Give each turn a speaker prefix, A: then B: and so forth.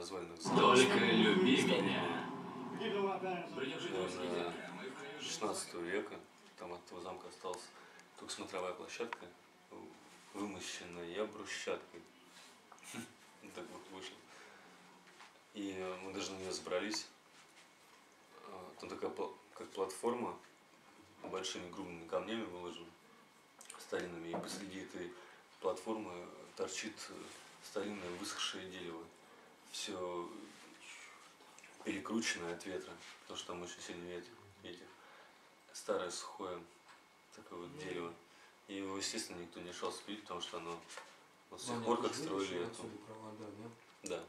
A: развалинах
B: Только люби меня.
A: 16 века. Там от этого замка осталась только смотровая площадка, вымощенная брусчаткой. Так вот вышло. И мы даже на нее забрались. Там такая как платформа, большими грубыми камнями выложена, старинными. И посреди этой платформы торчит старинное высохшее дерево. Все перекрученное от ветра, потому что там очень сильный ветер. Старое сухое такое вот дерево. И его, естественно, никто не решался пилить, потому что оно вот с тех пор, как строили эту.
C: Провода, да?
A: Да.